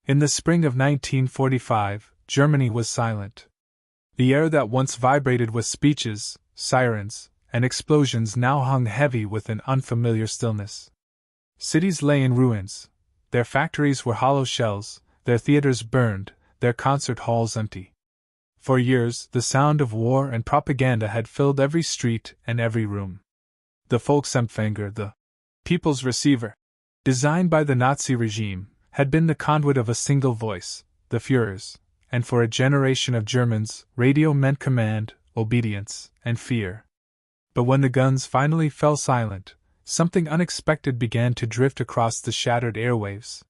In the spring of 1945, Germany was silent. The air that once vibrated with speeches, sirens, and explosions now hung heavy with an unfamiliar stillness. Cities lay in ruins. Their factories were hollow shells, their theaters burned, their concert halls empty. For years, the sound of war and propaganda had filled every street and every room. The Volksempfänger, the people's receiver, designed by the Nazi regime, had been the conduit of a single voice, the Führer's, and for a generation of Germans, radio meant command, obedience, and fear. But when the guns finally fell silent, something unexpected began to drift across the shattered airwaves.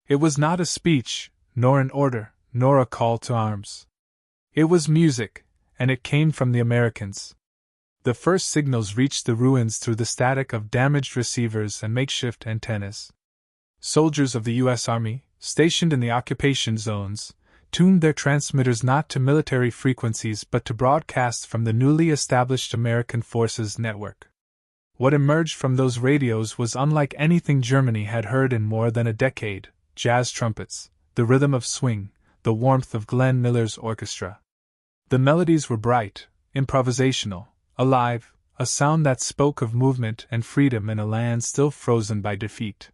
It was not a speech, nor an order, nor a call to arms. It was music, and it came from the Americans. The first signals reached the ruins through the static of damaged receivers and makeshift antennas. Soldiers of the U.S. Army, stationed in the occupation zones, tuned their transmitters not to military frequencies but to broadcasts from the newly established American Forces Network. What emerged from those radios was unlike anything Germany had heard in more than a decade: jazz trumpets, the rhythm of swing, the warmth of Glenn Miller's orchestra. The melodies were bright, improvisational, alive, a sound that spoke of movement and freedom in a land still frozen by defeat.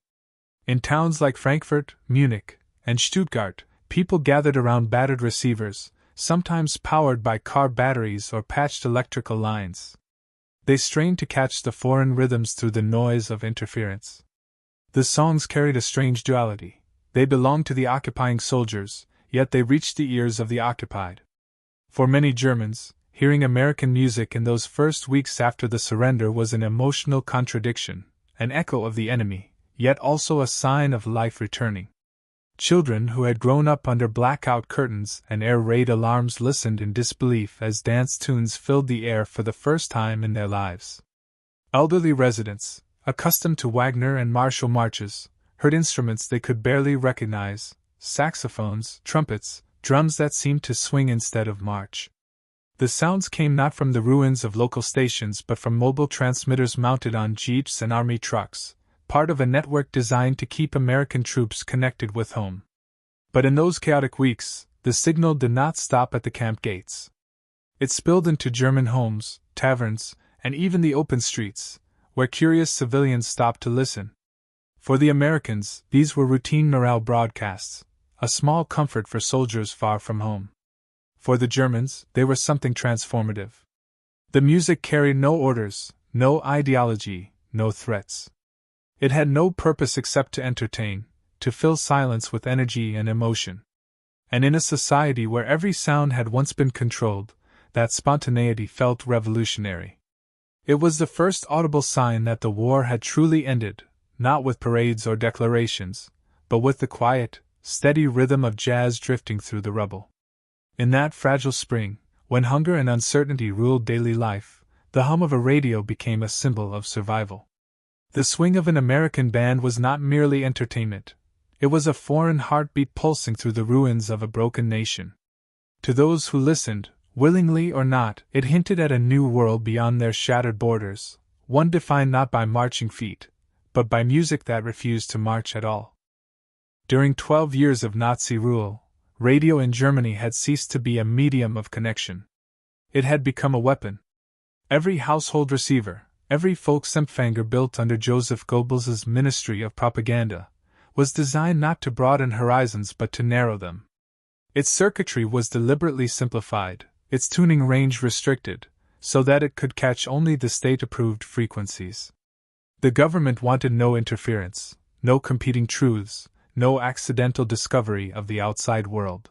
In towns like Frankfurt, Munich, and Stuttgart, people gathered around battered receivers, sometimes powered by car batteries or patched electrical lines. They strained to catch the foreign rhythms through the noise of interference. The songs carried a strange duality. They belonged to the occupying soldiers, yet they reached the ears of the occupied. For many Germans, hearing American music in those first weeks after the surrender was an emotional contradiction, an echo of the enemy, yet also a sign of life returning. Children who had grown up under blackout curtains and air raid alarms listened in disbelief as dance tunes filled the air for the first time in their lives. Elderly residents, accustomed to Wagner and martial marches, heard instruments they could barely recognize: saxophones, trumpets, drums that seemed to swing instead of march. The sounds came not from the ruins of local stations but from mobile transmitters mounted on jeeps and army trucks, part of a network designed to keep American troops connected with home. But in those chaotic weeks, the signal did not stop at the camp gates. It spilled into German homes, taverns, and even the open streets, where curious civilians stopped to listen. For the Americans, these were routine morale broadcasts, a small comfort for soldiers far from home. For the Germans, they were something transformative. The music carried no orders, no ideology, no threats. It had no purpose except to entertain, to fill silence with energy and emotion. And in a society where every sound had once been controlled, that spontaneity felt revolutionary. It was the first audible sign that the war had truly ended, not with parades or declarations, but with the quiet, steady rhythm of jazz drifting through the rubble. In that fragile spring, when hunger and uncertainty ruled daily life, the hum of a radio became a symbol of survival. The swing of an American band was not merely entertainment. It was a foreign heartbeat pulsing through the ruins of a broken nation. To those who listened, willingly or not, it hinted at a new world beyond their shattered borders, one defined not by marching feet, but by music that refused to march at all. During 12 years of Nazi rule, radio in Germany had ceased to be a medium of connection. It had become a weapon. Every household receiver, every Volksempfänger built under Joseph Goebbels' Ministry of Propaganda, was designed not to broaden horizons but to narrow them. Its circuitry was deliberately simplified, its tuning range restricted, so that it could catch only the state-approved frequencies. The government wanted no interference, no competing truths, no accidental discovery of the outside world.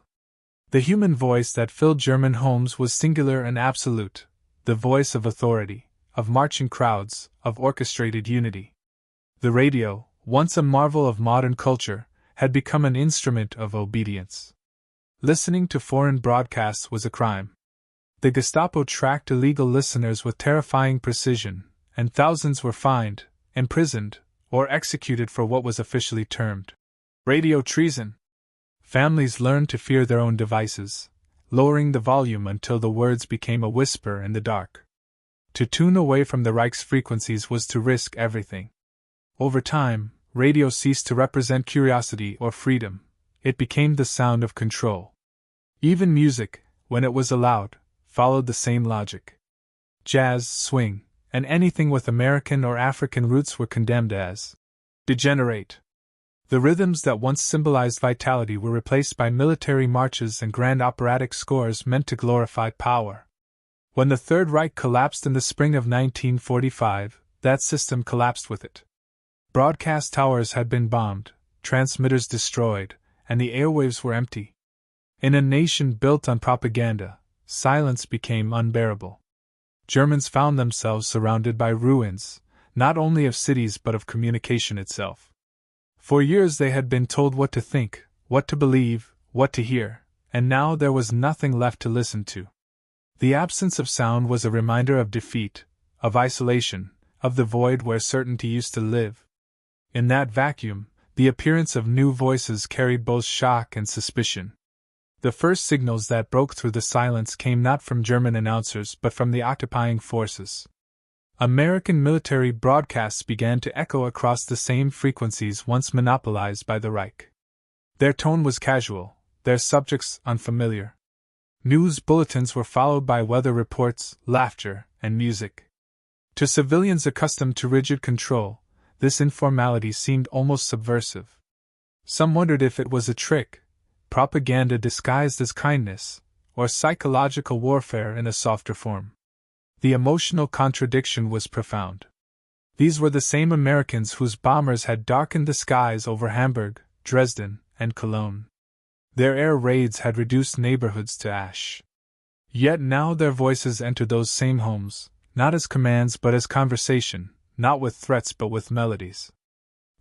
The human voice that filled German homes was singular and absolute, the voice of authority, of marching crowds, of orchestrated unity. The radio, once a marvel of modern culture, had become an instrument of obedience. Listening to foreign broadcasts was a crime. The Gestapo tracked illegal listeners with terrifying precision, and thousands were fined, imprisoned, or executed for what was officially termed radio treason. Families learned to fear their own devices, lowering the volume until the words became a whisper in the dark. To tune away from the Reich's frequencies was to risk everything. Over time, radio ceased to represent curiosity or freedom. it became the sound of control. Even music, when it was allowed, followed the same logic. Jazz, swing, and anything with American or African roots were condemned as degenerate. The rhythms that once symbolized vitality were replaced by military marches and grand operatic scores meant to glorify power. When the Third Reich collapsed in the spring of 1945, that system collapsed with it. Broadcast towers had been bombed, transmitters destroyed, and the airwaves were empty. In a nation built on propaganda, silence became unbearable. Germans found themselves surrounded by ruins, not only of cities but of communication itself. For years they had been told what to think, what to believe, what to hear, and now there was nothing left to listen to. The absence of sound was a reminder of defeat, of isolation, of the void where certainty used to live. In that vacuum, the appearance of new voices carried both shock and suspicion. The first signals that broke through the silence came not from German announcers but from the occupying forces. American military broadcasts began to echo across the same frequencies once monopolized by the Reich. Their tone was casual, their subjects unfamiliar. News bulletins were followed by weather reports, laughter, and music. To civilians accustomed to rigid control, this informality seemed almost subversive. Some wondered if it was a trick, propaganda disguised as kindness, or psychological warfare in a softer form. The emotional contradiction was profound. These were the same Americans whose bombers had darkened the skies over Hamburg, Dresden, and Cologne. Their air raids had reduced neighborhoods to ash. Yet now their voices entered those same homes, not as commands but as conversation, not with threats but with melodies.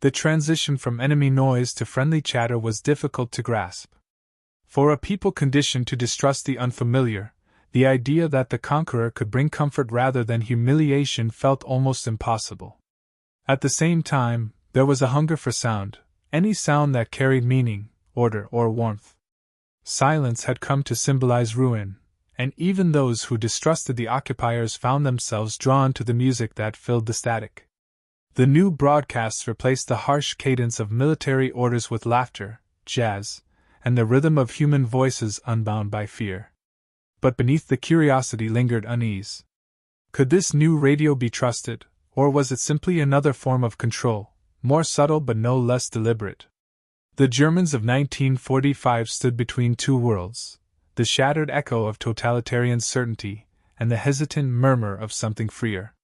The transition from enemy noise to friendly chatter was difficult to grasp. For a people conditioned to distrust the unfamiliar, the idea that the conqueror could bring comfort rather than humiliation felt almost impossible. At the same time, there was a hunger for sound, any sound that carried meaning, order, or warmth. Silence had come to symbolize ruin, and even those who distrusted the occupiers found themselves drawn to the music that filled the static. The new broadcasts replaced the harsh cadence of military orders with laughter, jazz, and the rhythm of human voices unbound by fear. But beneath the curiosity lingered unease. Could this new radio be trusted, or was it simply another form of control, more subtle but no less deliberate? The Germans of 1945 stood between two worlds, the shattered echo of totalitarian certainty and the hesitant murmur of something freer.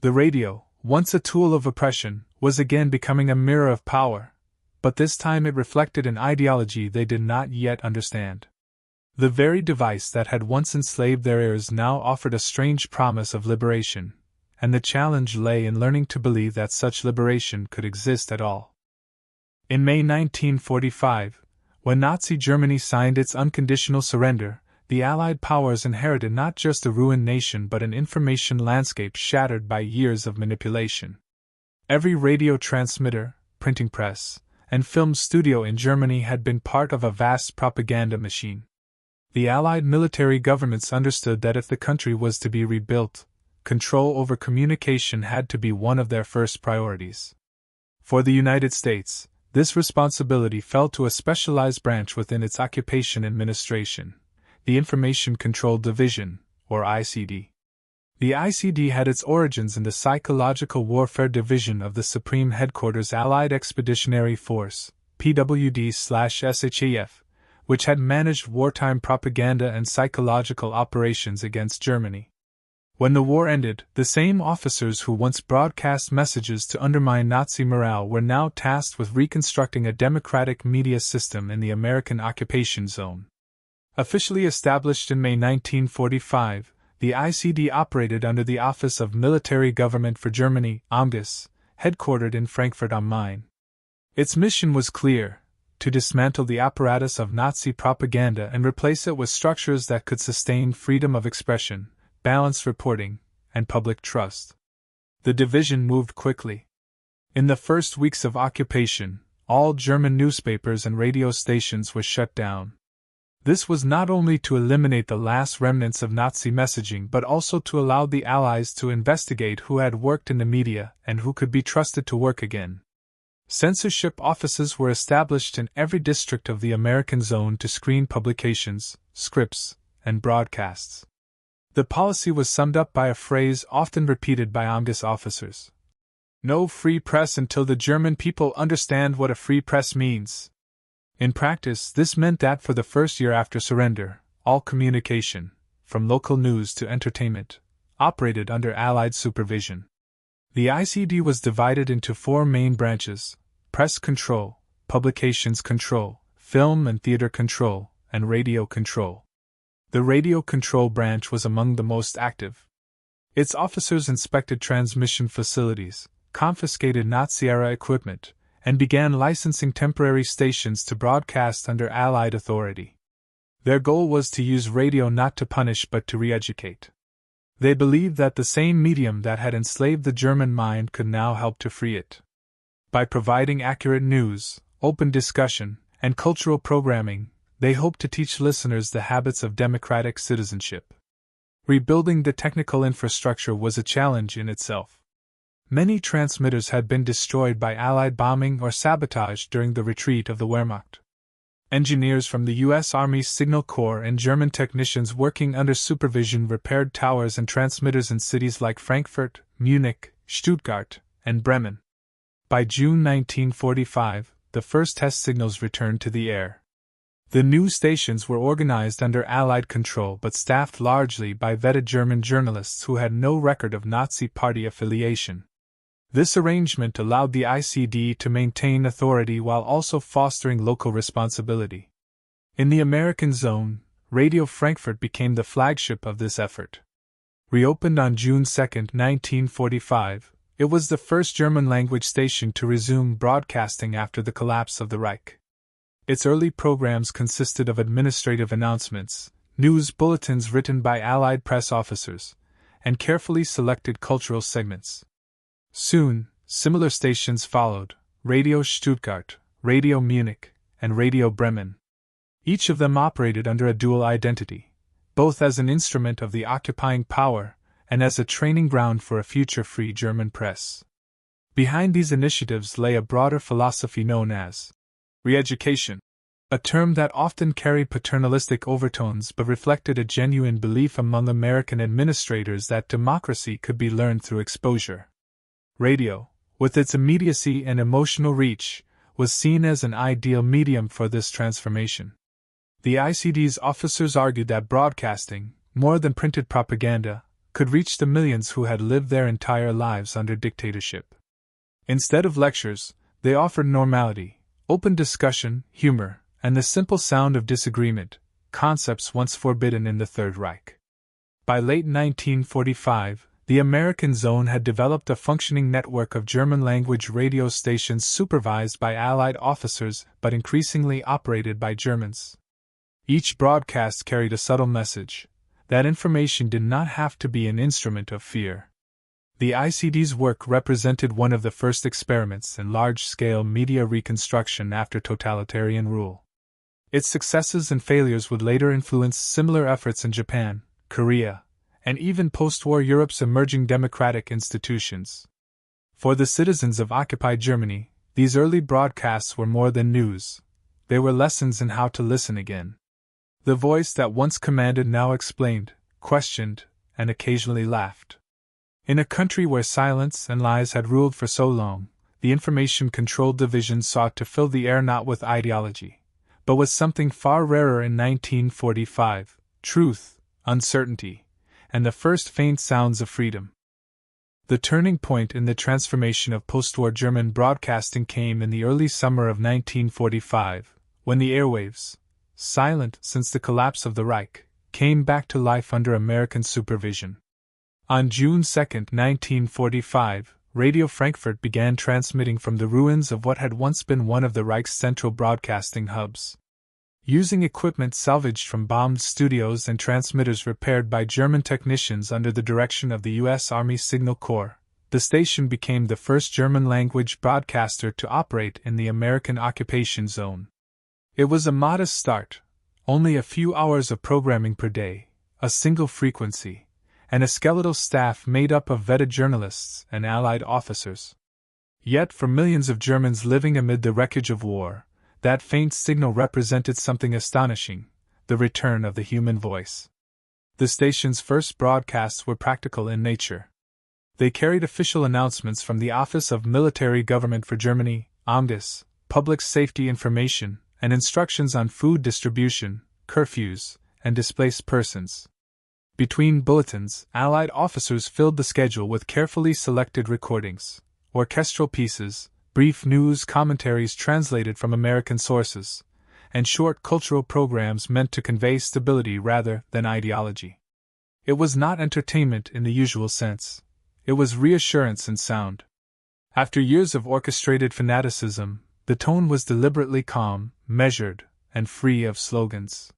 The radio, once a tool of oppression, was again becoming a mirror of power, but this time it reflected an ideology they did not yet understand. The very device that had once enslaved their ears now offered a strange promise of liberation, and the challenge lay in learning to believe that such liberation could exist at all. In May 1945, when Nazi Germany signed its unconditional surrender, the Allied powers inherited not just a ruined nation but an information landscape shattered by years of manipulation. Every radio transmitter, printing press, and film studio in Germany had been part of a vast propaganda machine. The Allied military governments understood that if the country was to be rebuilt, control over communication had to be one of their first priorities. For the United States, this responsibility fell to a specialized branch within its occupation administration, the Information Control Division, or ICD. The ICD had its origins in the Psychological Warfare Division of the Supreme Headquarters Allied Expeditionary Force, PWD/SHAF, which had managed wartime propaganda and psychological operations against Germany. When the war ended, the same officers who once broadcast messages to undermine Nazi morale were now tasked with reconstructing a democratic media system in the American occupation zone. Officially established in May 1945, the ICD operated under the Office of Military Government for Germany, OMGS, headquartered in Frankfurt am Main. Its mission was clear: to dismantle the apparatus of Nazi propaganda and replace it with structures that could sustain freedom of expression, balanced reporting, and public trust. The division moved quickly. In the first weeks of occupation, all German newspapers and radio stations were shut down. This was not only to eliminate the last remnants of Nazi messaging but also to allow the Allies to investigate who had worked in the media and who could be trusted to work again. Censorship offices were established in every district of the American zone to screen publications, scripts, and broadcasts. The policy was summed up by a phrase often repeated by AMGAS officers: "No free press until the German people understand what a free press means." In practice, this meant that for the first year after surrender, all communication, from local news to entertainment, operated under Allied supervision. The ICD was divided into four main branches: press control, publications control, film and theater control, and radio control. The radio control branch was among the most active. Its officers inspected transmission facilities, confiscated Nazi-era equipment, and began licensing temporary stations to broadcast under Allied authority. Their goal was to use radio not to punish but to re-educate. They believed that the same medium that had enslaved the German mind could now help to free it. By providing accurate news, open discussion, and cultural programming, they hoped to teach listeners the habits of democratic citizenship. Rebuilding the technical infrastructure was a challenge in itself. Many transmitters had been destroyed by Allied bombing or sabotage during the retreat of the Wehrmacht. Engineers from the U.S. Army Signal Corps and German technicians working under supervision repaired towers and transmitters in cities like Frankfurt, Munich, Stuttgart, and Bremen. By June 1945, the first test signals returned to the air. The new stations were organized under Allied control but staffed largely by vetted German journalists who had no record of Nazi Party affiliation. This arrangement allowed the ICD to maintain authority while also fostering local responsibility. In the American zone, Radio Frankfurt became the flagship of this effort. Reopened on June 2, 1945, it was the first German-language station to resume broadcasting after the collapse of the Reich. Its early programs consisted of administrative announcements, news bulletins written by Allied press officers, and carefully selected cultural segments. Soon, similar stations followed: Radio Stuttgart, Radio Munich, and Radio Bremen. Each of them operated under a dual identity, both as an instrument of the occupying power and as a training ground for a future free German press. Behind these initiatives lay a broader philosophy known as re-education, a term that often carried paternalistic overtones but reflected a genuine belief among American administrators that democracy could be learned through exposure. Radio, with its immediacy and emotional reach, was seen as an ideal medium for this transformation. The ICD's officers argued that broadcasting, more than printed propaganda, could reach the millions who had lived their entire lives under dictatorship. Instead of lectures, they offered normality, open discussion, humor, and the simple sound of disagreement, concepts once forbidden in the Third Reich. By late 1945, the American zone had developed a functioning network of German-language radio stations supervised by Allied officers but increasingly operated by Germans. Each broadcast carried a subtle message: that information did not have to be an instrument of fear. The ICD's work represented one of the first experiments in large-scale media reconstruction after totalitarian rule. Its successes and failures would later influence similar efforts in Japan, Korea, and even post-war Europe's emerging democratic institutions. For the citizens of occupied Germany, these early broadcasts were more than news. They were lessons in how to listen again. The voice that once commanded now explained, questioned, and occasionally laughed. In a country where silence and lies had ruled for so long, the Information Control Division sought to fill the air not with ideology, but with something far rarer in 1945: truth, uncertainty, and the first faint sounds of freedom. The turning point in the transformation of post-war German broadcasting came in the early summer of 1945, when the airwaves, silent since the collapse of the Reich, came back to life under American supervision. On June 2, 1945, Radio Frankfurt began transmitting from the ruins of what had once been one of the Reich's central broadcasting hubs. Using equipment salvaged from bombed studios and transmitters repaired by German technicians under the direction of the U.S. Army Signal Corps, the station became the first German-language broadcaster to operate in the American occupation zone. It was a modest start, only a few hours of programming per day, a single frequency, and a skeletal staff made up of vetted journalists and Allied officers. Yet for millions of Germans living amid the wreckage of war, that faint signal represented something astonishing: the return of the human voice. The station's first broadcasts were practical in nature. They carried official announcements from the Office of Military Government for Germany, OMDIS, public safety information, and instructions on food distribution, curfews, and displaced persons. Between bulletins, Allied officers filled the schedule with carefully selected recordings, orchestral pieces, brief news commentaries translated from American sources, and short cultural programs meant to convey stability rather than ideology. It was not entertainment in the usual sense. It was reassurance in sound. After years of orchestrated fanaticism, the tone was deliberately calm, measured, and free of slogans.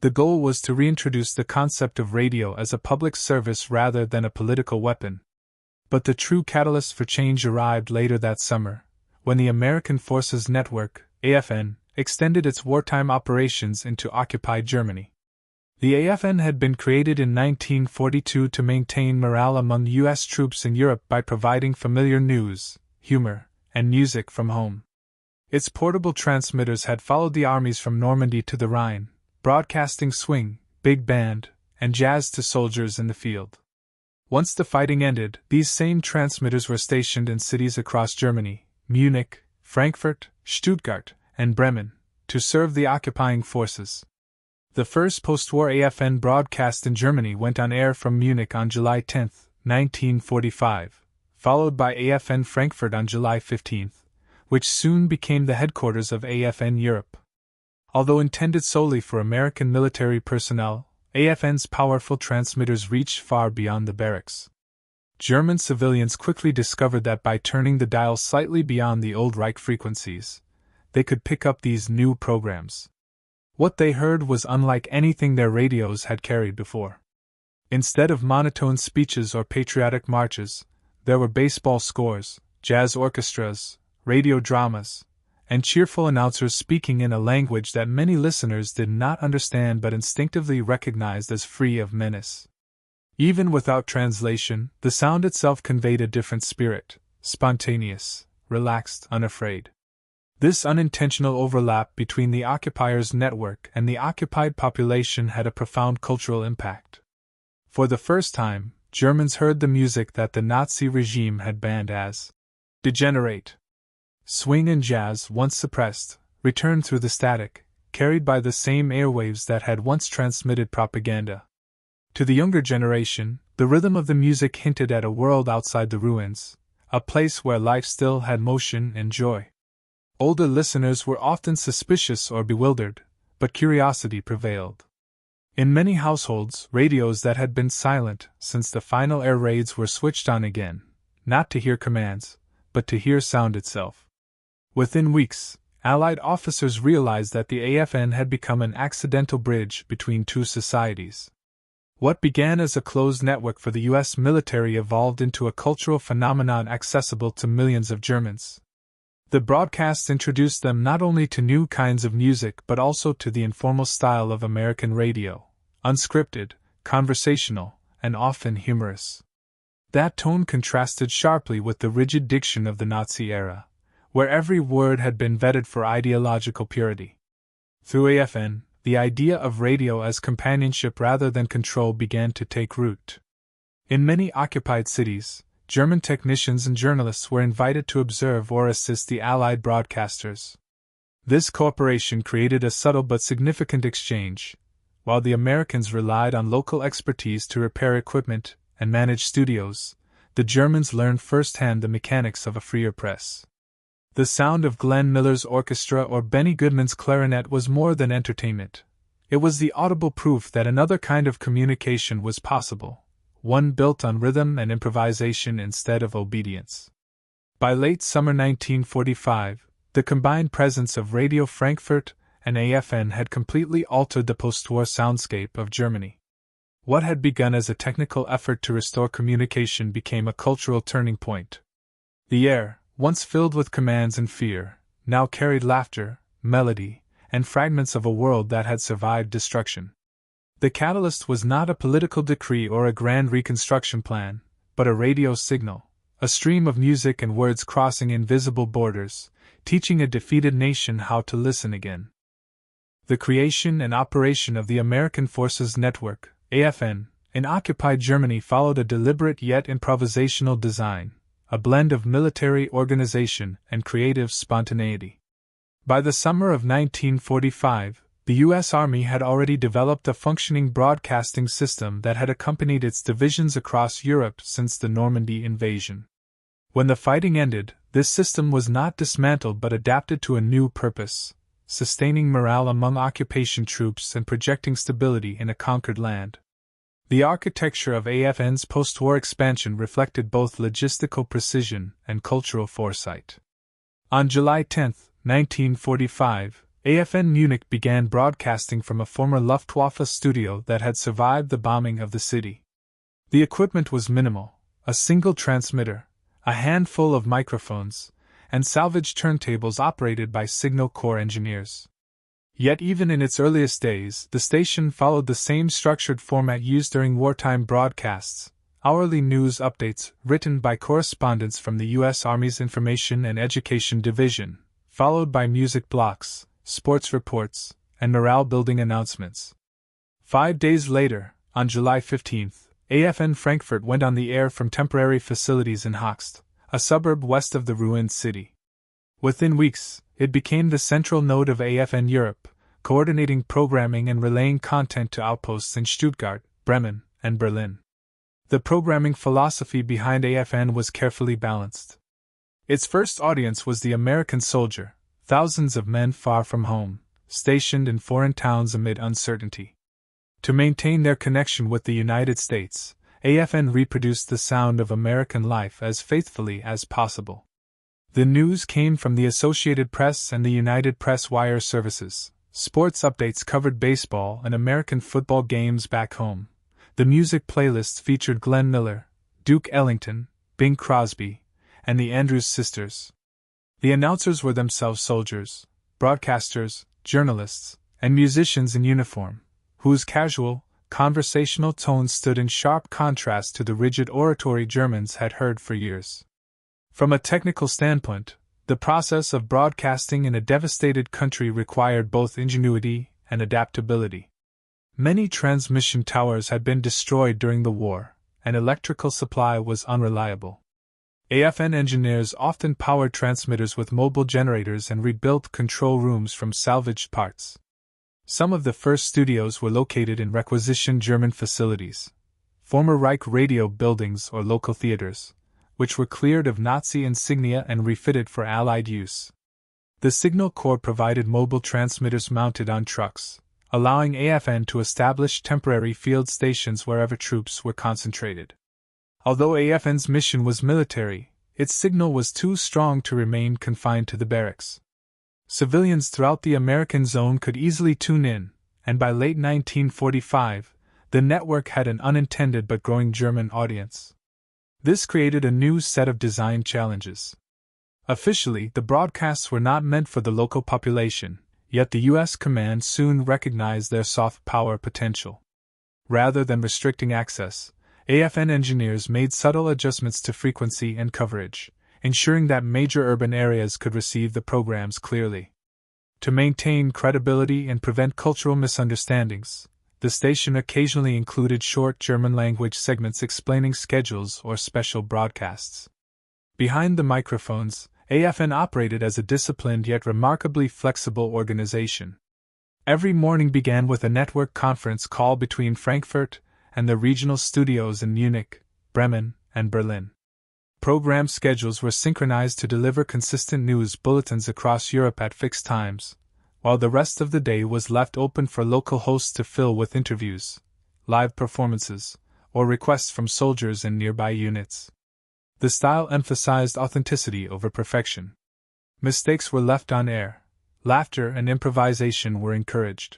The goal was to reintroduce the concept of radio as a public service rather than a political weapon. But the true catalyst for change arrived later that summer, when the American Forces Network, AFN, extended its wartime operations into occupied Germany. The AFN had been created in 1942 to maintain morale among U.S. troops in Europe by providing familiar news, humor, and music from home. Its portable transmitters had followed the armies from Normandy to the Rhine, broadcasting swing, big band, and jazz to soldiers in the field. Once the fighting ended, these same transmitters were stationed in cities across Germany, Munich, Frankfurt, Stuttgart, and Bremen, to serve the occupying forces. The first post-war AFN broadcast in Germany went on air from Munich on July 10, 1945, followed by AFN Frankfurt on July 15, which soon became the headquarters of AFN Europe. Although intended solely for American military personnel, AFN's powerful transmitters reached far beyond the barracks. German civilians quickly discovered that by turning the dial slightly beyond the old Reich frequencies, they could pick up these new programs. What they heard was unlike anything their radios had carried before. Instead of monotone speeches or patriotic marches, there were baseball scores, jazz orchestras, radio dramas, and cheerful announcers speaking in a language that many listeners did not understand but instinctively recognized as free of menace. Even without translation, the sound itself conveyed a different spirit, spontaneous, relaxed, unafraid. This unintentional overlap between the occupiers' network and the occupied population had a profound cultural impact. For the first time, Germans heard the music that the Nazi regime had banned as degenerate. Swing and jazz, once suppressed, returned through the static, carried by the same airwaves that had once transmitted propaganda. To the younger generation, the rhythm of the music hinted at a world outside the ruins, a place where life still had motion and joy. Older listeners were often suspicious or bewildered, but curiosity prevailed. In many households, radios that had been silent since the final air raids were switched on again, not to hear commands, but to hear sound itself. Within weeks, Allied officers realized that the AFN had become an accidental bridge between two societies. What began as a closed network for the U.S. military evolved into a cultural phenomenon accessible to millions of Germans. The broadcasts introduced them not only to new kinds of music but also to the informal style of American radio, unscripted, conversational, and often humorous. That tone contrasted sharply with the rigid diction of the Nazi era, where every word had been vetted for ideological purity. Through AFN, the idea of radio as companionship rather than control began to take root. In many occupied cities, German technicians and journalists were invited to observe or assist the Allied broadcasters. This cooperation created a subtle but significant exchange. While the Americans relied on local expertise to repair equipment and manage studios, the Germans learned firsthand the mechanics of a freer press. The sound of Glenn Miller's orchestra or Benny Goodman's clarinet was more than entertainment. It was the audible proof that another kind of communication was possible, one built on rhythm and improvisation instead of obedience. By late summer 1945, the combined presence of Radio Frankfurt and AFN had completely altered the post-war soundscape of Germany. What had begun as a technical effort to restore communication became a cultural turning point. The air, once filled with commands and fear, now carried laughter, melody, and fragments of a world that had survived destruction. The catalyst was not a political decree or a grand reconstruction plan, but a radio signal, a stream of music and words crossing invisible borders, teaching a defeated nation how to listen again. The creation and operation of the American Forces Network, AFN, in occupied Germany followed a deliberate yet improvisational design, a blend of military organization and creative spontaneity. By the summer of 1945, the U.S. Army had already developed a functioning broadcasting system that had accompanied its divisions across Europe since the Normandy invasion. When the fighting ended, this system was not dismantled but adapted to a new purpose, sustaining morale among occupation troops and projecting stability in a conquered land. The architecture of AFN's post-war expansion reflected both logistical precision and cultural foresight. On July 10, 1945, AFN Munich began broadcasting from a former Luftwaffe studio that had survived the bombing of the city. The equipment was minimal: a single transmitter, a handful of microphones, and salvaged turntables operated by Signal Corps engineers. Yet even in its earliest days, the station followed the same structured format used during wartime broadcasts: hourly news updates written by correspondents from the U.S. Army's Information and Education Division, followed by music blocks, sports reports, and morale-building announcements. 5 days later, on July 15, AFN Frankfurt went on the air from temporary facilities in Hochst, a suburb west of the ruined city. Within weeks, it became the central node of AFN Europe, coordinating programming and relaying content to outposts in Stuttgart, Bremen, and Berlin. The programming philosophy behind AFN was carefully balanced. Its first audience was the American soldier, thousands of men far from home, stationed in foreign towns amid uncertainty. To maintain their connection with the United States, AFN reproduced the sound of American life as faithfully as possible. The news came from the Associated Press and the United Press wire services. Sports updates covered baseball and American football games back home. The music playlists featured Glenn Miller, Duke Ellington, Bing Crosby, and the Andrews Sisters. The announcers were themselves soldiers, broadcasters, journalists, and musicians in uniform, whose casual, conversational tones stood in sharp contrast to the rigid oratory Germans had heard for years. From a technical standpoint, the process of broadcasting in a devastated country required both ingenuity and adaptability. Many transmission towers had been destroyed during the war, and electrical supply was unreliable. AFN engineers often powered transmitters with mobile generators and rebuilt control rooms from salvaged parts. Some of the first studios were located in requisitioned German facilities, former Reich radio buildings or local theaters, which were cleared of Nazi insignia and refitted for Allied use. The Signal Corps provided mobile transmitters mounted on trucks, allowing AFN to establish temporary field stations wherever troops were concentrated. Although AFN's mission was military, its signal was too strong to remain confined to the barracks. Civilians throughout the American zone could easily tune in, and by late 1945, the network had an unintended but growing German audience. This created a new set of design challenges. Officially, the broadcasts were not meant for the local population, yet the U.S. command soon recognized their soft power potential. Rather than restricting access, AFN engineers made subtle adjustments to frequency and coverage, ensuring that major urban areas could receive the programs clearly. To maintain credibility and prevent cultural misunderstandings, the station occasionally included short German-language segments explaining schedules or special broadcasts. Behind the microphones, AFN operated as a disciplined yet remarkably flexible organization. Every morning began with a network conference call between Frankfurt and the regional studios in Munich, Bremen, and Berlin. Program schedules were synchronized to deliver consistent news bulletins across Europe at fixed times, while the rest of the day was left open for local hosts to fill with interviews, live performances, or requests from soldiers in nearby units. The style emphasized authenticity over perfection. Mistakes were left on air, laughter and improvisation were encouraged.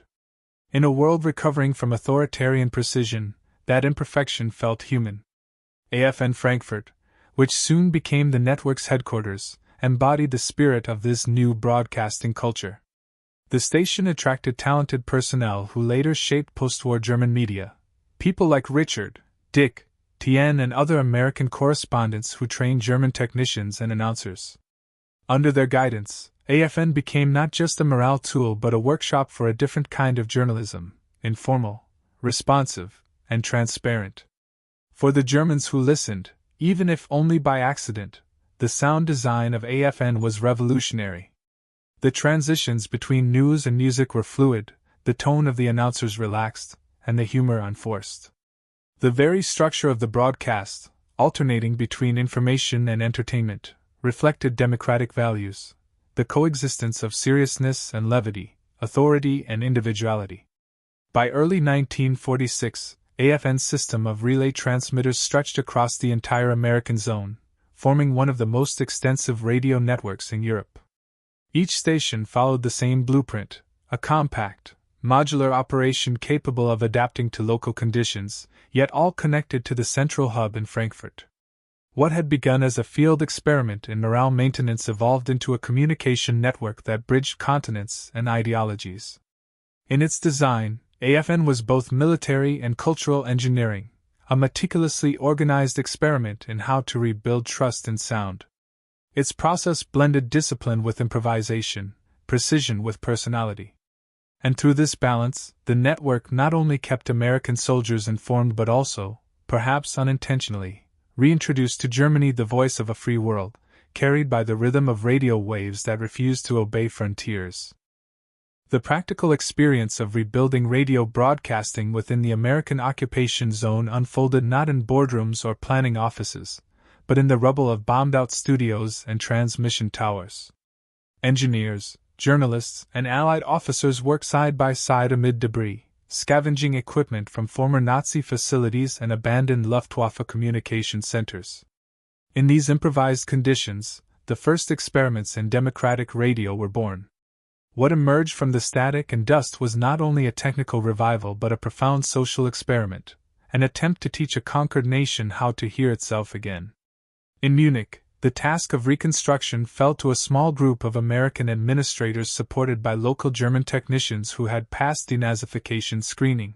In a world recovering from authoritarian precision, that imperfection felt human. AFN Frankfurt, which soon became the network's headquarters, embodied the spirit of this new broadcasting culture. The station attracted talented personnel who later shaped post-war German media. People like Richard, Dick, Tien, and other American correspondents who trained German technicians and announcers. Under their guidance, AFN became not just a morale tool but a workshop for a different kind of journalism, informal, responsive, and transparent. For the Germans who listened, even if only by accident, the sound design of AFN was revolutionary. The transitions between news and music were fluid, the tone of the announcers relaxed, and the humor unforced. The very structure of the broadcast, alternating between information and entertainment, reflected democratic values, the coexistence of seriousness and levity, authority and individuality. By early 1946, AFN's system of relay transmitters stretched across the entire American zone, forming one of the most extensive radio networks in Europe. Each station followed the same blueprint, a compact, modular operation capable of adapting to local conditions, yet all connected to the central hub in Frankfurt. What had begun as a field experiment in morale maintenance evolved into a communication network that bridged continents and ideologies. In its design, AFN was both military and cultural engineering, a meticulously organized experiment in how to rebuild trust in sound. Its process blended discipline with improvisation, precision with personality. And through this balance, the network not only kept American soldiers informed but also, perhaps unintentionally, reintroduced to Germany the voice of a free world, carried by the rhythm of radio waves that refused to obey frontiers. The practical experience of rebuilding radio broadcasting within the American occupation zone unfolded not in boardrooms or planning offices, but in the rubble of bombed-out studios and transmission towers. Engineers, journalists, and Allied officers worked side by side amid debris, scavenging equipment from former Nazi facilities and abandoned Luftwaffe communication centers. In these improvised conditions, the first experiments in democratic radio were born. What emerged from the static and dust was not only a technical revival but a profound social experiment, an attempt to teach a conquered nation how to hear itself again. In Munich, the task of reconstruction fell to a small group of American administrators supported by local German technicians who had passed denazification screening.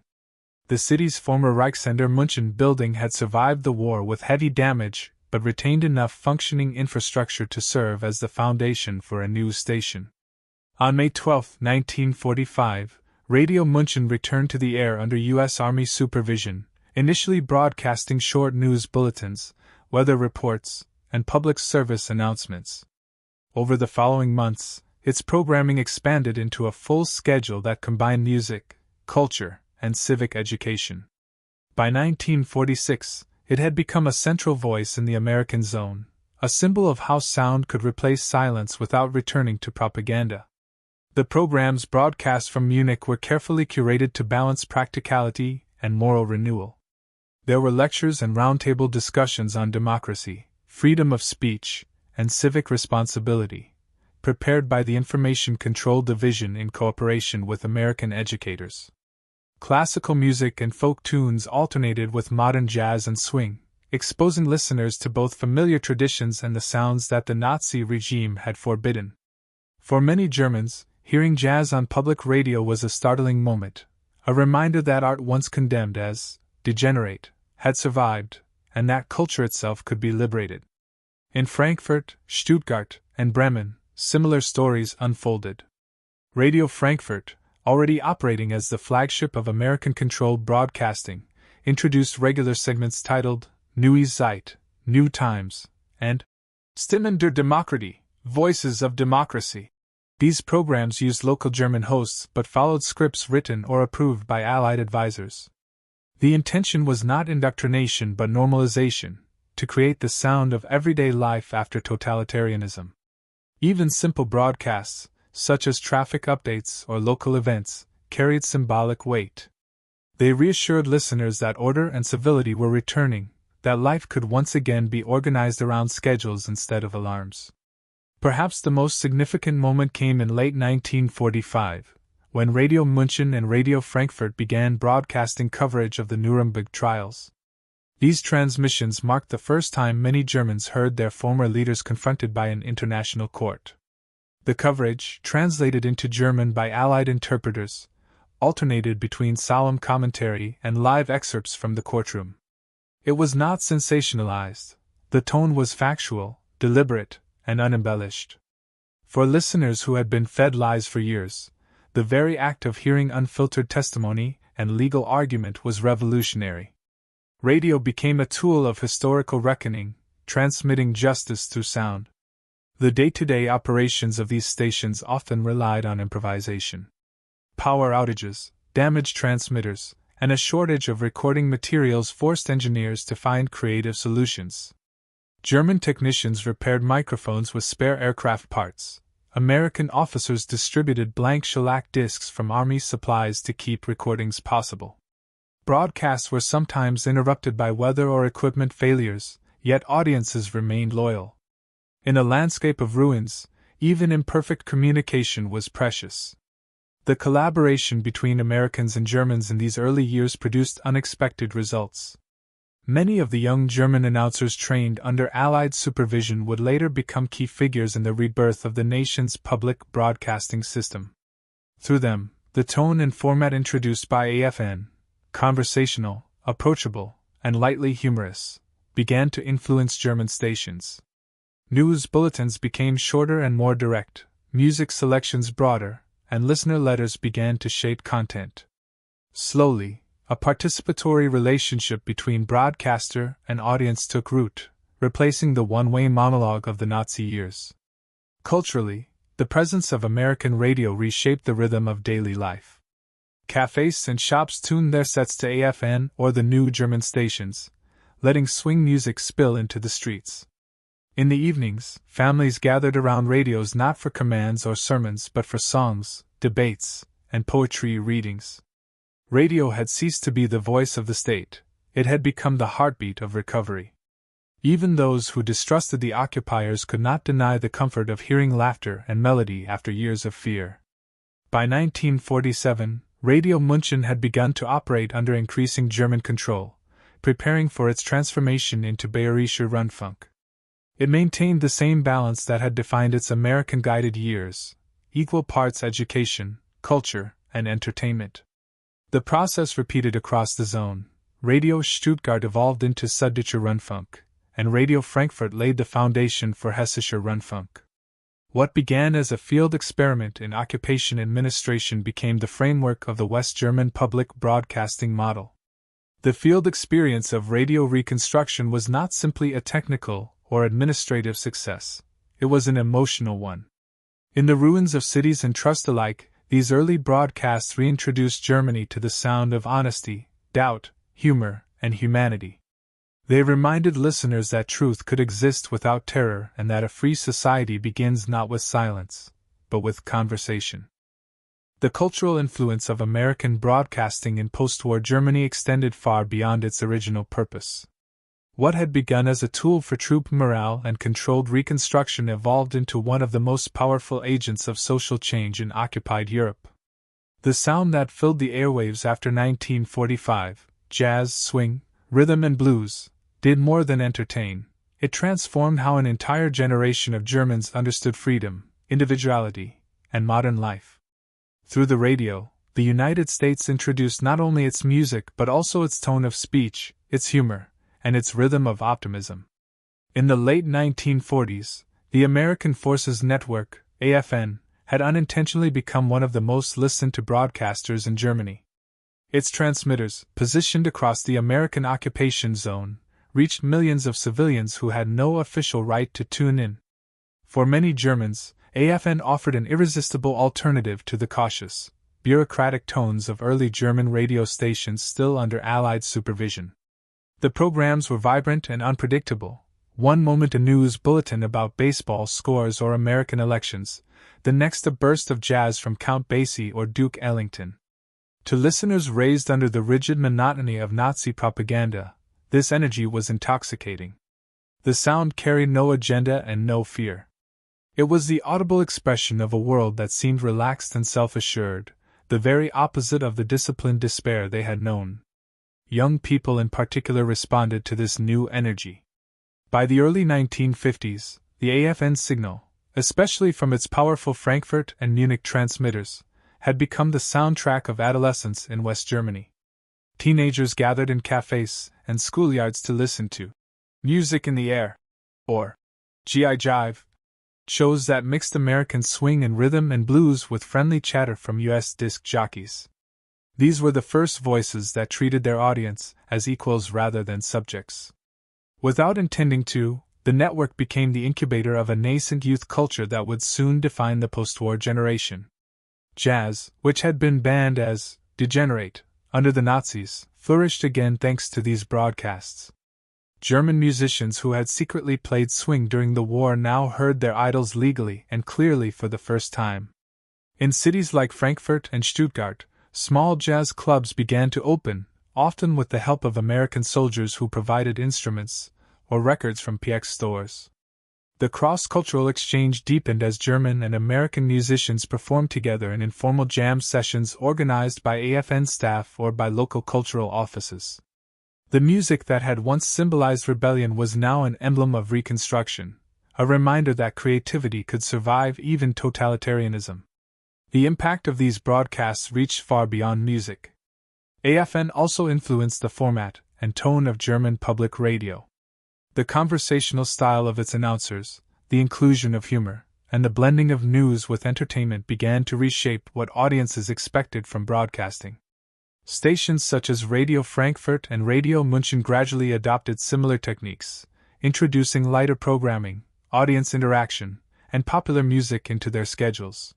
The city's former Reichssender München building had survived the war with heavy damage but retained enough functioning infrastructure to serve as the foundation for a new station. On May 12, 1945, Radio München returned to the air under U.S. Army supervision, initially broadcasting short news bulletins, weather reports, and public service announcements. Over the following months, its programming expanded into a full schedule that combined music, culture, and civic education. By 1946, it had become a central voice in the American zone, a symbol of how sound could replace silence without returning to propaganda. The programs broadcast from Munich were carefully curated to balance practicality and moral renewal. There were lectures and roundtable discussions on democracy, freedom of speech, and civic responsibility, prepared by the Information Control Division in cooperation with American educators. Classical music and folk tunes alternated with modern jazz and swing, exposing listeners to both familiar traditions and the sounds that the Nazi regime had forbidden. For many Germans, hearing jazz on public radio was a startling moment, a reminder that art once condemned as degenerate had survived, and that culture itself could be liberated. In Frankfurt, Stuttgart, and Bremen, similar stories unfolded. Radio Frankfurt, already operating as the flagship of American-controlled broadcasting, introduced regular segments titled Neue Zeit, New Times, and Stimmen der Demokratie, Voices of Democracy. These programs used local German hosts but followed scripts written or approved by Allied advisors. The intention was not indoctrination but normalization, to create the sound of everyday life after totalitarianism. Even simple broadcasts, such as traffic updates or local events, carried symbolic weight. They reassured listeners that order and civility were returning, that life could once again be organized around schedules instead of alarms. Perhaps the most significant moment came in late 1945, when Radio München and Radio Frankfurt began broadcasting coverage of the Nuremberg trials. These transmissions marked the first time many Germans heard their former leaders confronted by an international court. The coverage, translated into German by Allied interpreters, alternated between solemn commentary and live excerpts from the courtroom. It was not sensationalized. The tone was factual, deliberate, and unembellished. For listeners who had been fed lies for years, the very act of hearing unfiltered testimony and legal argument was revolutionary. Radio became a tool of historical reckoning, transmitting justice through sound. The day-to-day operations of these stations often relied on improvisation. Power outages, damaged transmitters, and a shortage of recording materials forced engineers to find creative solutions. German technicians repaired microphones with spare aircraft parts. American officers distributed blank shellac discs from army supplies to keep recordings possible. Broadcasts were sometimes interrupted by weather or equipment failures, yet audiences remained loyal. In a landscape of ruins, even imperfect communication was precious. The collaboration between Americans and Germans in these early years produced unexpected results. Many of the young German announcers trained under Allied supervision would later become key figures in the rebirth of the nation's public broadcasting system. Through them, the tone and format introduced by AFN, conversational, approachable, and lightly humorous, began to influence German stations. News bulletins became shorter and more direct, music selections broader, and listener letters began to shape content. Slowly, a participatory relationship between broadcaster and audience took root, replacing the one-way monologue of the Nazi years. Culturally, the presence of American radio reshaped the rhythm of daily life. Cafes and shops tuned their sets to AFN or the new German stations, letting swing music spill into the streets. In the evenings, families gathered around radios not for commands or sermons but for songs, debates, and poetry readings. Radio had ceased to be the voice of the state, it had become the heartbeat of recovery. Even those who distrusted the occupiers could not deny the comfort of hearing laughter and melody after years of fear. By 1947, Radio München had begun to operate under increasing German control, preparing for its transformation into Bayerischer Rundfunk. It maintained the same balance that had defined its American-guided years, equal parts education, culture, and entertainment. The process repeated across the zone. Radio Stuttgart evolved into Süddeutscher Rundfunk, and Radio Frankfurt laid the foundation for Hessischer Rundfunk. What began as a field experiment in occupation administration became the framework of the West German public broadcasting model. The field experience of radio reconstruction was not simply a technical or administrative success, it was an emotional one. In the ruins of cities and trust alike, these early broadcasts reintroduced Germany to the sound of honesty, doubt, humor, and humanity. They reminded listeners that truth could exist without terror and that a free society begins not with silence, but with conversation. The cultural influence of American broadcasting in post-war Germany extended far beyond its original purpose. What had begun as a tool for troop morale and controlled reconstruction evolved into one of the most powerful agents of social change in occupied Europe. The sound that filled the airwaves after 1945, jazz, swing, rhythm, and blues, did more than entertain. It transformed how an entire generation of Germans understood freedom, individuality, and modern life. Through the radio, the United States introduced not only its music but also its tone of speech, its humor, and its rhythm of optimism. In the late 1940s, the American Forces Network, AFN, had unintentionally become one of the most listened to broadcasters in Germany. Its transmitters, positioned across the American occupation zone, reached millions of civilians who had no official right to tune in. For many Germans, AFN offered an irresistible alternative to the cautious, bureaucratic tones of early German radio stations still under Allied supervision. The programs were vibrant and unpredictable. One moment a news bulletin about baseball scores or American elections, the next a burst of jazz from Count Basie or Duke Ellington. To listeners raised under the rigid monotony of Nazi propaganda, this energy was intoxicating. The sound carried no agenda and no fear. It was the audible expression of a world that seemed relaxed and self-assured, the very opposite of the disciplined despair they had known. Young people in particular responded to this new energy. By the early 1950s, the AFN signal, especially from its powerful Frankfurt and Munich transmitters, had become the soundtrack of adolescence in West Germany. Teenagers gathered in cafes and schoolyards to listen to Music in the Air, or G.I. Jive, shows that mixed American swing and rhythm and blues with friendly chatter from U.S. disc jockeys. These were the first voices that treated their audience as equals rather than subjects. Without intending to, the network became the incubator of a nascent youth culture that would soon define the post-war generation. Jazz, which had been banned as degenerate under the Nazis, flourished again thanks to these broadcasts. German musicians who had secretly played swing during the war now heard their idols legally and clearly for the first time. In cities like Frankfurt and Stuttgart, small jazz clubs began to open, often with the help of American soldiers who provided instruments or records from PX stores. The cross-cultural exchange deepened as German and American musicians performed together in informal jam sessions organized by AFN staff or by local cultural offices. The music that had once symbolized rebellion was now an emblem of reconstruction, a reminder that creativity could survive even totalitarianism. The impact of these broadcasts reached far beyond music. AFN also influenced the format and tone of German public radio. The conversational style of its announcers, the inclusion of humor, and the blending of news with entertainment began to reshape what audiences expected from broadcasting. Stations such as Radio Frankfurt and Radio München gradually adopted similar techniques, introducing lighter programming, audience interaction, and popular music into their schedules.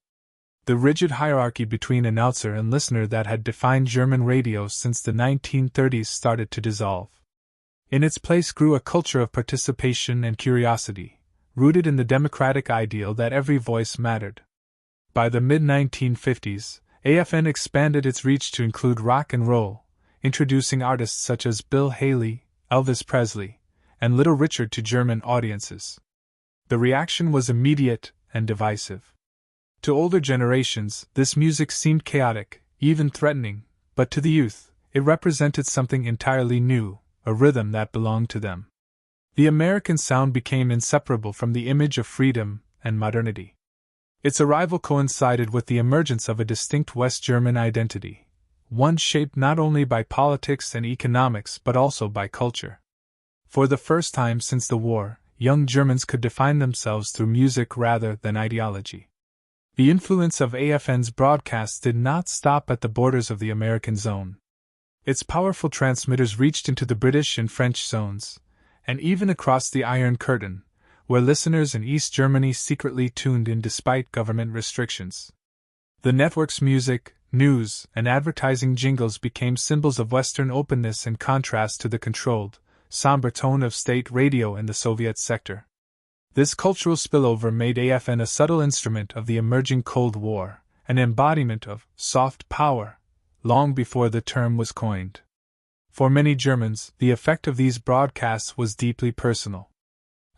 The rigid hierarchy between announcer and listener that had defined German radio since the 1930s started to dissolve. In its place grew a culture of participation and curiosity, rooted in the democratic ideal that every voice mattered. By the mid-1950s, AFN expanded its reach to include rock and roll, introducing artists such as Bill Haley, Elvis Presley, and Little Richard to German audiences. The reaction was immediate and divisive. To older generations, this music seemed chaotic, even threatening, but to the youth, it represented something entirely new, a rhythm that belonged to them. The American sound became inseparable from the image of freedom and modernity. Its arrival coincided with the emergence of a distinct West German identity, one shaped not only by politics and economics but also by culture. For the first time since the war, young Germans could define themselves through music rather than ideology. The influence of AFN's broadcasts did not stop at the borders of the American zone. Its powerful transmitters reached into the British and French zones, and even across the Iron Curtain, where listeners in East Germany secretly tuned in despite government restrictions. The network's music, news, and advertising jingles became symbols of Western openness in contrast to the controlled, somber tone of state radio in the Soviet sector. This cultural spillover made AFN a subtle instrument of the emerging Cold War, an embodiment of soft power, long before the term was coined. For many Germans, the effect of these broadcasts was deeply personal.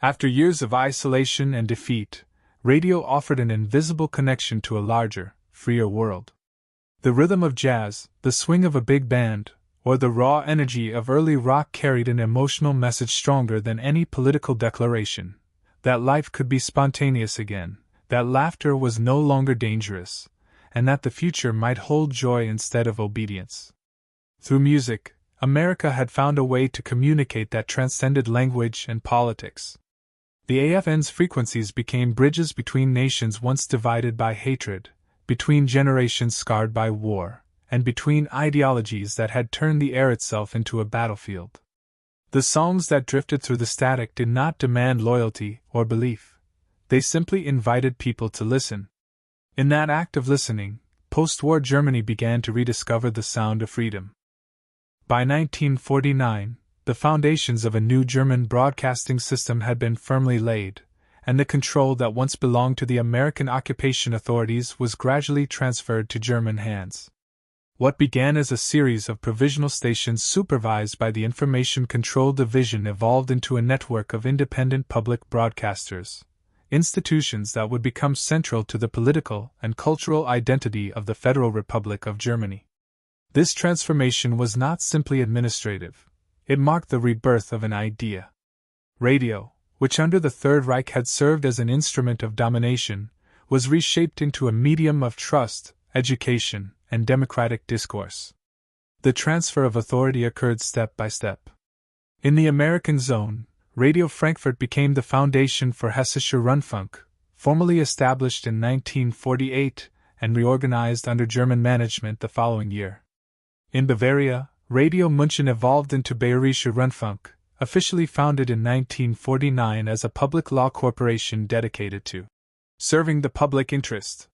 After years of isolation and defeat, radio offered an invisible connection to a larger, freer world. The rhythm of jazz, the swing of a big band, or the raw energy of early rock carried an emotional message stronger than any political declaration: that life could be spontaneous again, that laughter was no longer dangerous, and that the future might hold joy instead of obedience. Through music, America had found a way to communicate that transcended language and politics. The AFN's frequencies became bridges between nations once divided by hatred, between generations scarred by war, and between ideologies that had turned the air itself into a battlefield. The songs that drifted through the static did not demand loyalty or belief. They simply invited people to listen. In that act of listening, post-war Germany began to rediscover the sound of freedom. By 1949, the foundations of a new German broadcasting system had been firmly laid, and the control that once belonged to the American occupation authorities was gradually transferred to German hands. What began as a series of provisional stations supervised by the Information Control Division evolved into a network of independent public broadcasters, institutions that would become central to the political and cultural identity of the Federal Republic of Germany. This transformation was not simply administrative. It marked the rebirth of an idea. Radio, which under the Third Reich had served as an instrument of domination, was reshaped into a medium of trust, education, and democratic discourse. The transfer of authority occurred step by step. In the American zone, Radio Frankfurt became the foundation for Hessischer Rundfunk, formally established in 1948 and reorganized under German management the following year. In Bavaria, Radio München evolved into Bayerischer Rundfunk, officially founded in 1949 as a public law corporation dedicated to serving the public interest.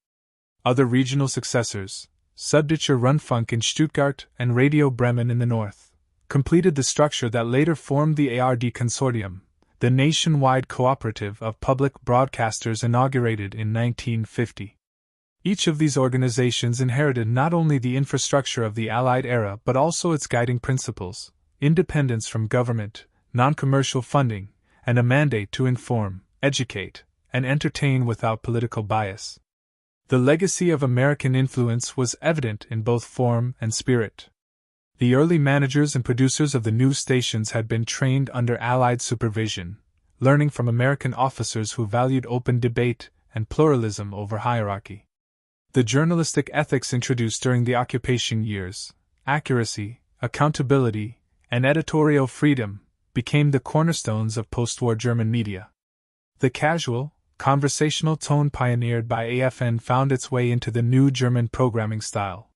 Other regional successors, Süddeutscher Rundfunk in Stuttgart and Radio Bremen in the north, completed the structure that later formed the ARD Consortium, the nationwide cooperative of public broadcasters inaugurated in 1950. Each of these organizations inherited not only the infrastructure of the Allied era but also its guiding principles: independence from government, non-commercial funding, and a mandate to inform, educate, and entertain without political bias. The legacy of American influence was evident in both form and spirit. The early managers and producers of the news stations had been trained under Allied supervision, learning from American officers who valued open debate and pluralism over hierarchy. The journalistic ethics introduced during the occupation years, accuracy, accountability, and editorial freedom, became the cornerstones of post-war German media. The casual, conversational tone pioneered by AFN found its way into the new German programming style.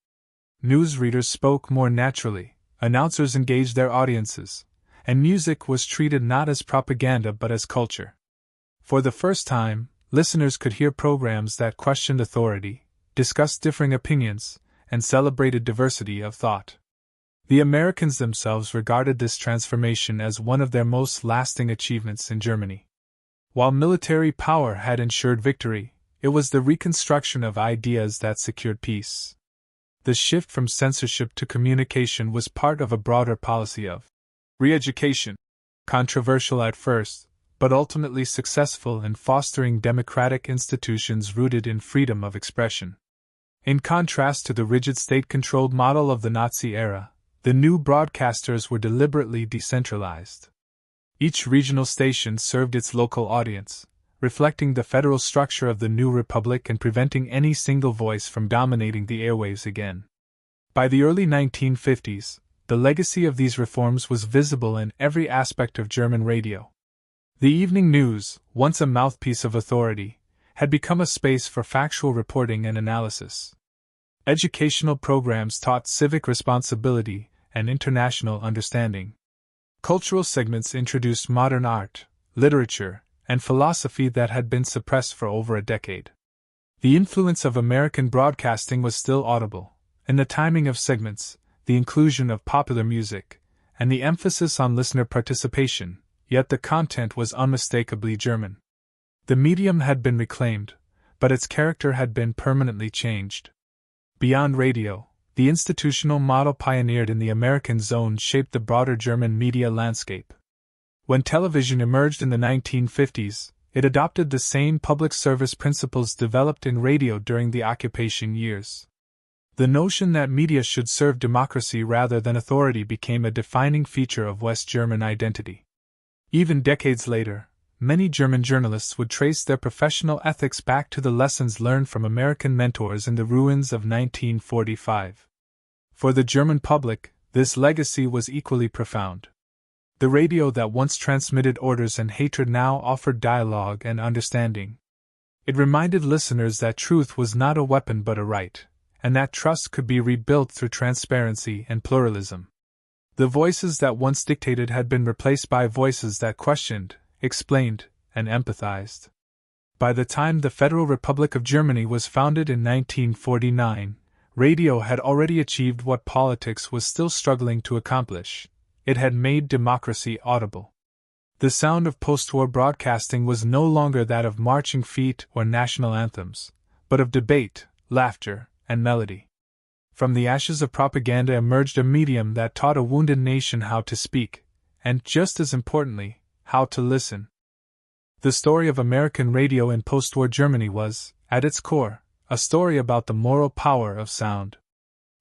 Newsreaders spoke more naturally, announcers engaged their audiences, and music was treated not as propaganda but as culture. For the first time, listeners could hear programs that questioned authority, discussed differing opinions, and celebrated diversity of thought. The Americans themselves regarded this transformation as one of their most lasting achievements in Germany. While military power had ensured victory, it was the reconstruction of ideas that secured peace. The shift from censorship to communication was part of a broader policy of re-education, controversial at first, but ultimately successful in fostering democratic institutions rooted in freedom of expression. In contrast to the rigid state-controlled model of the Nazi era, the new broadcasters were deliberately decentralized. Each regional station served its local audience, reflecting the federal structure of the new republic and preventing any single voice from dominating the airwaves again. By the early 1950s, the legacy of these reforms was visible in every aspect of German radio. The evening news, once a mouthpiece of authority, had become a space for factual reporting and analysis. Educational programs taught civic responsibility and international understanding. Cultural segments introduced modern art, literature, and philosophy that had been suppressed for over a decade. The influence of American broadcasting was still audible, in the timing of segments, the inclusion of popular music, and the emphasis on listener participation, yet the content was unmistakably German. The medium had been reclaimed, but its character had been permanently changed. Beyond radio, the institutional model pioneered in the American zone shaped the broader German media landscape. When television emerged in the 1950s, it adopted the same public service principles developed in radio during the occupation years. The notion that media should serve democracy rather than authority became a defining feature of West German identity. Even decades later, many German journalists would trace their professional ethics back to the lessons learned from American mentors in the ruins of 1945. For the German public, this legacy was equally profound. The radio that once transmitted orders and hatred now offered dialogue and understanding. It reminded listeners that truth was not a weapon but a right, and that trust could be rebuilt through transparency and pluralism. The voices that once dictated had been replaced by voices that questioned, explained, and empathized. By the time the Federal Republic of Germany was founded in 1949, radio had already achieved what politics was still struggling to accomplish. It had made democracy audible. The sound of post-war broadcasting was no longer that of marching feet or national anthems, but of debate, laughter, and melody. From the ashes of propaganda emerged a medium that taught a wounded nation how to speak, and, just as importantly, how to listen. The story of American radio in post-war Germany was, at its core, a story about the moral power of sound.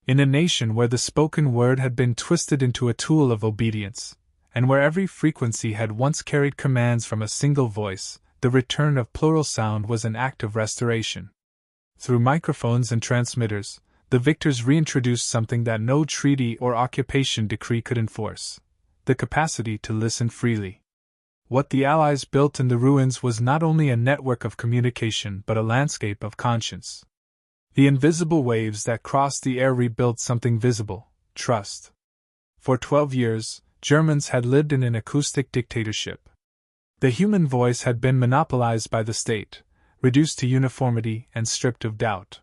In a nation where the spoken word had been twisted into a tool of obedience, and where every frequency had once carried commands from a single voice, the return of plural sound was an act of restoration. Through microphones and transmitters, the victors reintroduced something that no treaty or occupation decree could enforce: the capacity to listen freely. What the Allies built in the ruins was not only a network of communication but a landscape of conscience. The invisible waves that crossed the air rebuilt something visible: trust. For 12 years, Germans had lived in an acoustic dictatorship. The human voice had been monopolized by the state, reduced to uniformity and stripped of doubt.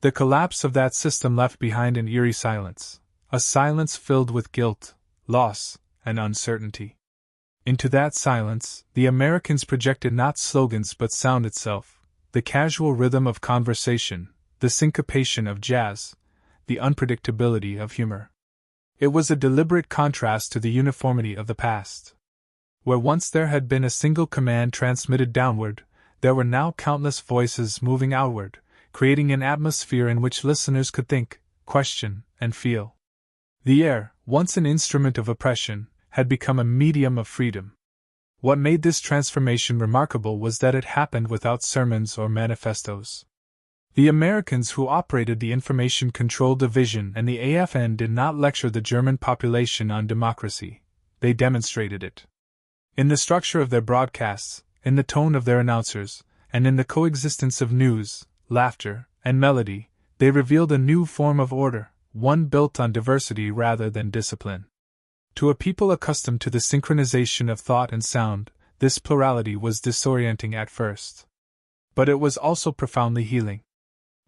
The collapse of that system left behind an eerie silence, a silence filled with guilt, loss, and uncertainty. Into that silence, the Americans projected not slogans but sound itself, the casual rhythm of conversation, the syncopation of jazz, the unpredictability of humor. It was a deliberate contrast to the uniformity of the past. Where once there had been a single command transmitted downward, there were now countless voices moving outward, creating an atmosphere in which listeners could think, question, and feel. The air, once an instrument of oppression, had become a medium of freedom. What made this transformation remarkable was that it happened without sermons or manifestos. The Americans who operated the Information Control Division and the AFN did not lecture the German population on democracy, they demonstrated it. In the structure of their broadcasts, in the tone of their announcers, and in the coexistence of news, laughter, and melody, they revealed a new form of order, one built on diversity rather than discipline. To a people accustomed to the synchronization of thought and sound, this plurality was disorienting at first. But it was also profoundly healing.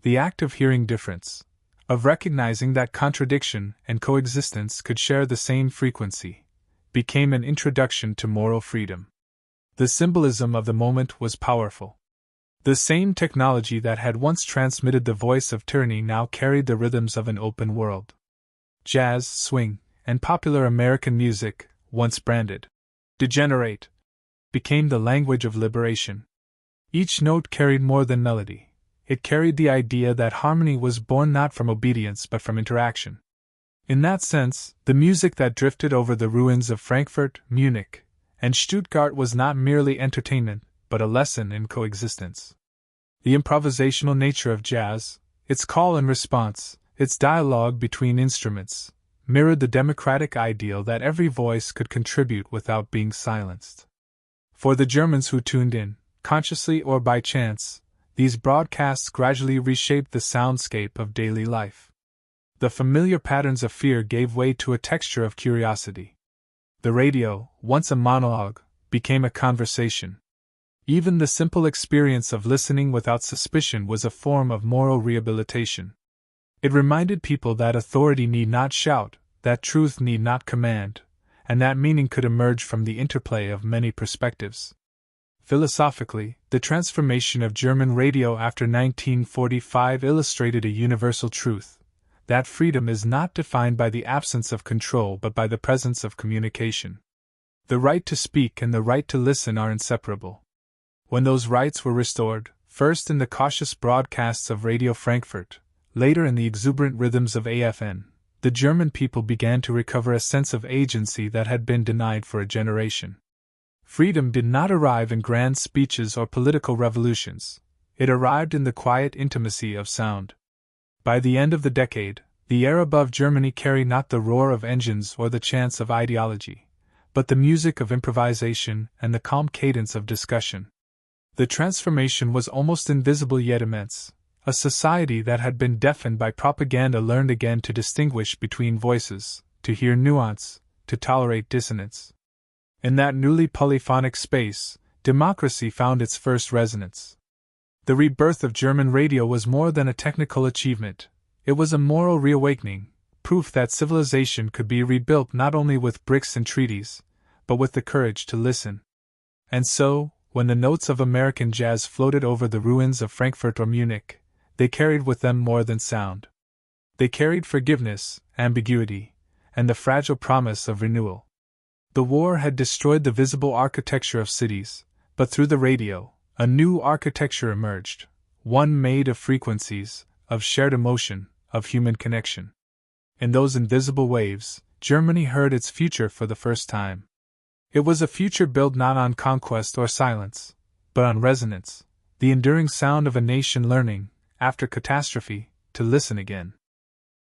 The act of hearing difference, of recognizing that contradiction and coexistence could share the same frequency, became an introduction to moral freedom. The symbolism of the moment was powerful. The same technology that had once transmitted the voice of tyranny now carried the rhythms of an open world. Jazz, swing, and popular American music, once branded degenerate, became the language of liberation. Each note carried more than melody. It carried the idea that harmony was born not from obedience but from interaction. In that sense, the music that drifted over the ruins of Frankfurt, Munich, and Stuttgart was not merely entertainment, but a lesson in coexistence. The improvisational nature of jazz, its call and response, its dialogue between instruments, mirrored the democratic ideal that every voice could contribute without being silenced. For the Germans who tuned in, consciously or by chance, these broadcasts gradually reshaped the soundscape of daily life. The familiar patterns of fear gave way to a texture of curiosity. The radio, once a monologue, became a conversation. Even the simple experience of listening without suspicion was a form of moral rehabilitation. It reminded people that authority need not shout, that truth need not command, and that meaning could emerge from the interplay of many perspectives. Philosophically, the transformation of German radio after 1945 illustrated a universal truth: that freedom is not defined by the absence of control but by the presence of communication. The right to speak and the right to listen are inseparable. When those rights were restored, first in the cautious broadcasts of Radio Frankfurt, later in the exuberant rhythms of AFN, the German people began to recover a sense of agency that had been denied for a generation. Freedom did not arrive in grand speeches or political revolutions. It arrived in the quiet intimacy of sound. By the end of the decade, the air above Germany carried not the roar of engines or the chants of ideology, but the music of improvisation and the calm cadence of discussion. The transformation was almost invisible yet immense. A society that had been deafened by propaganda learned again to distinguish between voices, to hear nuance, to tolerate dissonance. In that newly polyphonic space, democracy found its first resonance. The rebirth of German radio was more than a technical achievement. It was a moral reawakening, proof that civilization could be rebuilt not only with bricks and treaties, but with the courage to listen. And so, when the notes of American jazz floated over the ruins of Frankfurt or Munich, they carried with them more than sound. They carried forgiveness, ambiguity, and the fragile promise of renewal. The war had destroyed the visible architecture of cities, but through the radio, a new architecture emerged, one made of frequencies, of shared emotion, of human connection. In those invisible waves, Germany heard its future for the first time. It was a future built not on conquest or silence, but on resonance, the enduring sound of a nation learning, after catastrophe, to listen again.